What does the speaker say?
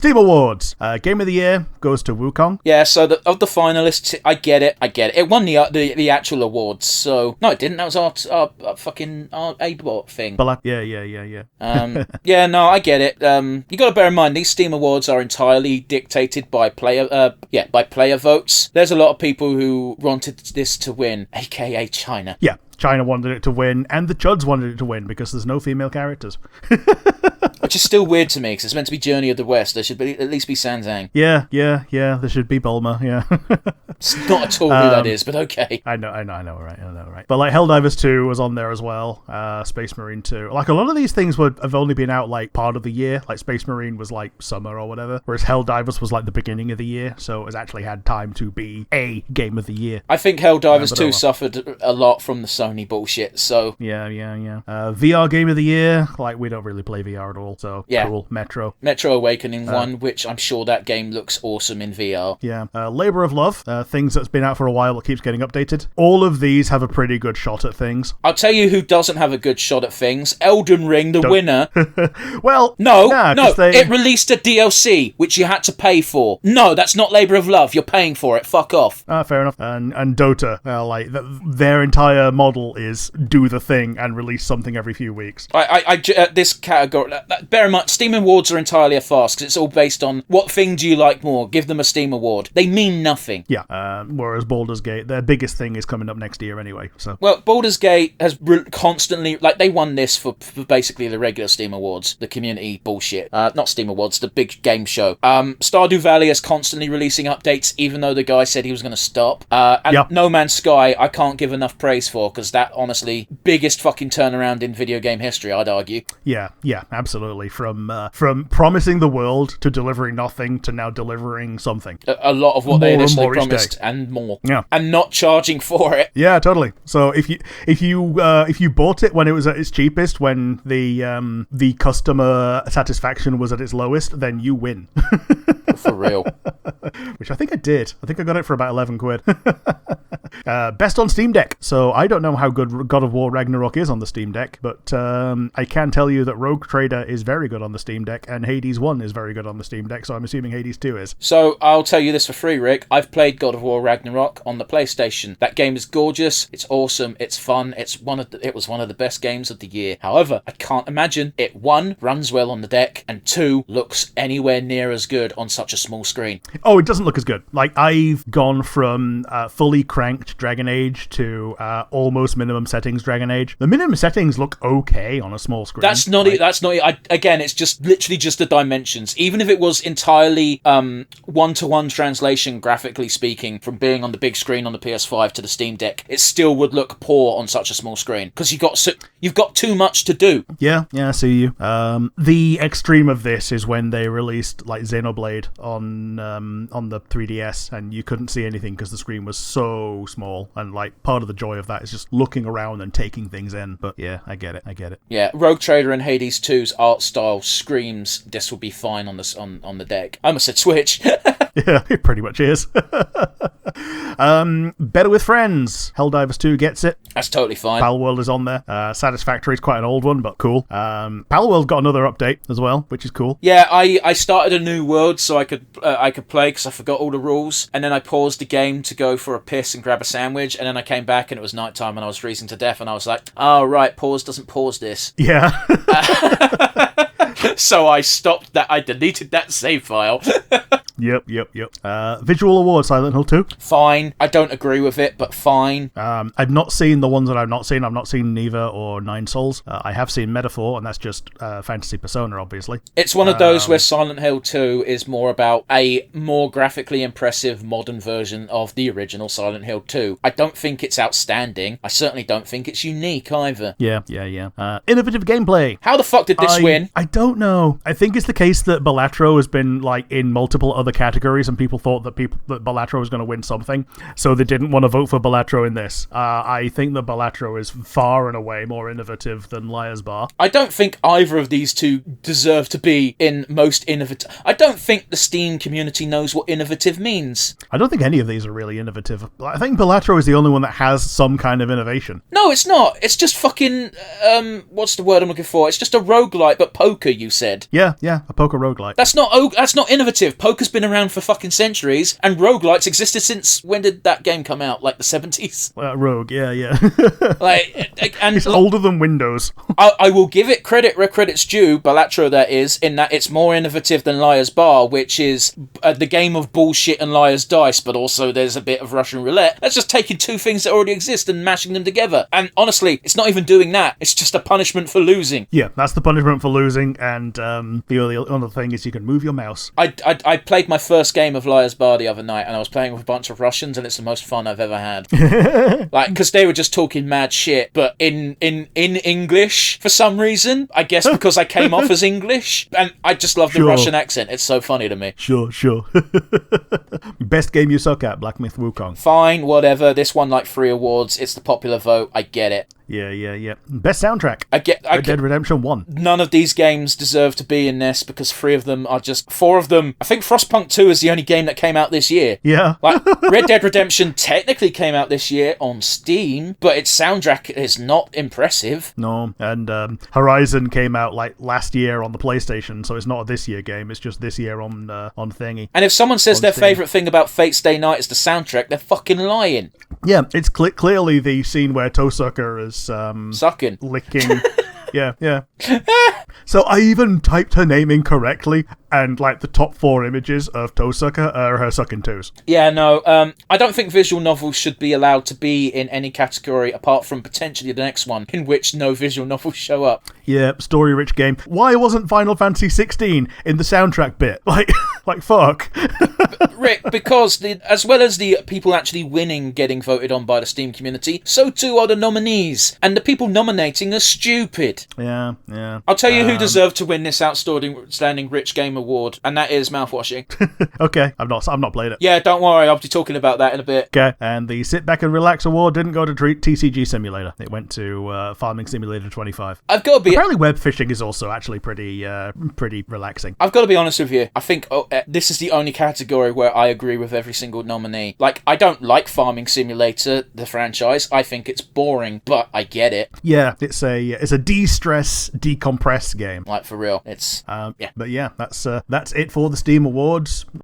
Steam Awards. Game of the Year goes to Wukong. Yeah, so of the finalists, I get it. It won the actual awards, so... No, it didn't. That was our fucking A-bot thing. Yeah. Yeah, no, I get it. You got to bear in mind, these Steam Awards are entirely dictated by player votes. There's a lot of people who wanted this to win, aka China. Yeah. China wanted it to win, and the Chuds wanted it to win because there's no female characters. Which is still weird to me, because it's meant to be Journey of the West. There should at least be Sanzang. Yeah. There should be Bulma, yeah. It's not at all who that is, but okay. I know, right? But like Helldivers 2 was on there as well. Space Marine 2. Like a lot of these things have only been out like part of the year. Like Space Marine was like summer or whatever, whereas Helldivers was like the beginning of the year, so it has actually had time to be a game of the year. I think Helldivers 2 suffered a lot from the Sony bullshit, so... Yeah. VR game of the year, like we don't really play VR at all, so yeah. Cool. Metro Awakening 1, which I'm sure that game looks awesome in VR. Yeah. Labor of Love, things that's been out for a while that keeps getting updated. All of these have a pretty good shot at things. I'll tell you who doesn't have a good shot at things. Elden Ring, the winner. Well, no, it released a DLC, which you had to pay for. No, that's not Labor of Love. You're paying for it. Fuck off. Fair enough. And Dota, their entire model is do the thing and release something every few weeks. This category, bear in mind, Steam Awards are entirely a farce because it's all based on what thing do you like more. Give them a Steam Award. They mean nothing. Yeah. Whereas Baldur's Gate, their biggest thing is coming up next year anyway. So well, Baldur's Gate has constantly they won this for basically the regular Steam Awards, the community bullshit. Not Steam Awards, the big game show. Stardew Valley is constantly releasing updates, even though the guy said he was going to stop. No Man's Sky, I can't give enough praise for because that honestly biggest fucking turnaround in video game history, I'd argue. Yeah, absolutely. From promising the world to delivering nothing to now delivering something. A lot of what they initially promised and more. Yeah, and not charging for it. Yeah, totally. So if you bought it when it was at its cheapest, when the customer satisfaction was at its lowest, then you win. For real. Which I think I did. I think I got it for about 11 quid. Best on Steam Deck. So I don't know how good God of War Ragnarok is on the Steam Deck, but I can tell you that Rogue Trader is very good on the Steam Deck, and Hades 1 is very good on the Steam Deck, so I'm assuming Hades 2 is. So I'll tell you this for free, Rick. I've played God of War Ragnarok on the PlayStation. That game is gorgeous. It's awesome. It's fun. It was one of the best games of the year. However, I can't imagine it, 1, runs well on the deck, and 2, looks anywhere near as good on such a small screen. Oh, it doesn't look as good. Like, I've gone from fully cranked Dragon Age to almost minimum settings Dragon Age. The minimum settings look okay on a small screen. That's not it. Again, it's just literally just the dimensions. Even if it was entirely one-to-one translation, graphically speaking, from being on the big screen on the PS5 to the Steam Deck, it still would look poor on such a small screen because you've got too much to do. Yeah, I see you. The extreme of this is when they released like Xenoblade on the 3DS, and you couldn't see anything because the screen was so small. And like part of the joy of that is just looking around and taking things in. But yeah, I get it. Yeah, Rogue Trader and Hades 2's art style screams this will be fine on the deck. I almost said Switch. Yeah, it pretty much is. Better with Friends. Helldivers 2 gets it. That's totally fine. Palworld is on there. Satisfactory is quite an old one, but cool. Palworld got another update as well, which is cool. Yeah, I started a new world so I could play because I forgot all the rules, and then I paused the game to go for a piss and grab a sandwich, and then I came back and it was nighttime and I was freezing to death, and I was like, oh right, pause doesn't pause this. Yeah. So I stopped that. I deleted that save file. Yep. Visual Award, Silent Hill 2. Fine. I don't agree with it, but fine. I've not seen the ones that I've not seen. I've not seen Neva or Nine Souls. I have seen Metaphor, and that's just Fantasy Persona, obviously. It's one of those where Silent Hill 2 is more about a more graphically impressive modern version of the original Silent Hill 2. I don't think it's outstanding. I certainly don't think it's unique either. Yeah. Innovative gameplay. How the fuck did this win? I don't know. I think it's the case that Balatro has been like in multiple other other categories, and people thought that Balatro was going to win something, so they didn't want to vote for Balatro in this. I think that Balatro is far and away more innovative than Liar's Bar. I don't think either of these two deserve to be in most innovative. I don't think the Steam community knows what innovative means. I don't think any of these are really innovative. I think Balatro is the only one that has some kind of innovation. No, it's not. It's just fucking, what's the word I'm looking for? It's just a roguelite, but poker, you said. Yeah, a poker roguelite. That's not innovative. Poker's been around for fucking centuries, and roguelites existed since, when did that game come out? Like the 70s? Rogue, yeah. And it's older than Windows. I will give it credit where credit's due, Balatro that is, in that it's more innovative than Liar's Bar, which is the game of bullshit and Liar's Dice, but also there's a bit of Russian roulette. That's just taking two things that already exist and mashing them together. And honestly, it's not even doing that. It's just a punishment for losing. Yeah, that's the punishment for losing, and the other thing is you can move your mouse. I played my first game of Liar's Bar the other night, and I was playing with a bunch of Russians, and it's the most fun I've ever had. Because they were just talking mad shit, but in English for some reason. I guess because I came off as English, and I just love the Russian accent. It's so funny to me. Sure. Best game you suck at, Black Myth Wukong. Fine, whatever. This won like 3 awards. It's the popular vote. I get it. Yeah. Best soundtrack. Red Dead Redemption 1. None of these games deserve to be in this because 4 of them. I think Frostpunk 2 is the only game that came out this year. Yeah. Like, Red Dead Redemption technically came out this year on Steam, but its soundtrack is not impressive. No, and Horizon came out like last year on the PlayStation, so it's not a this year game. It's just this year on thingy. And if someone says their Steam. favourite thing about Fate Stay Night is the soundtrack, they're fucking lying. Yeah, it's clearly the scene where Tosucker is sucking, licking. Yeah. So I even typed her name incorrectly, and like the top 4 images of Tosucker are her sucking toes. Yeah, no, I don't think visual novels should be allowed to be in any category apart from potentially the next one, in which no visual novels show up. Yeah, story-rich game. Why wasn't Final Fantasy 16 in the soundtrack bit? Like fuck. Rick, because as well as the people actually winning getting voted on by the Steam community, so too are the nominees, and the people nominating are stupid. Yeah. I'll tell you who deserved to win this Outstanding Rich Game Award, and that is Mouthwashing. Okay, I've not played it. Yeah, don't worry, I'll be talking about that in a bit. Okay, and the Sit Back and Relax Award didn't go to TCG Simulator. It went to Farming Simulator 25. I've got to be... Apparently web fishing is also actually pretty relaxing. I've got to be honest with you. I think this is the only category where I agree with every single nominee. Like, I don't like Farming Simulator, the franchise. I think it's boring, but I get it. Yeah, it's a de-stress, decompress game. Like, for real. It's... yeah. But yeah, that's it for the Steam Awards.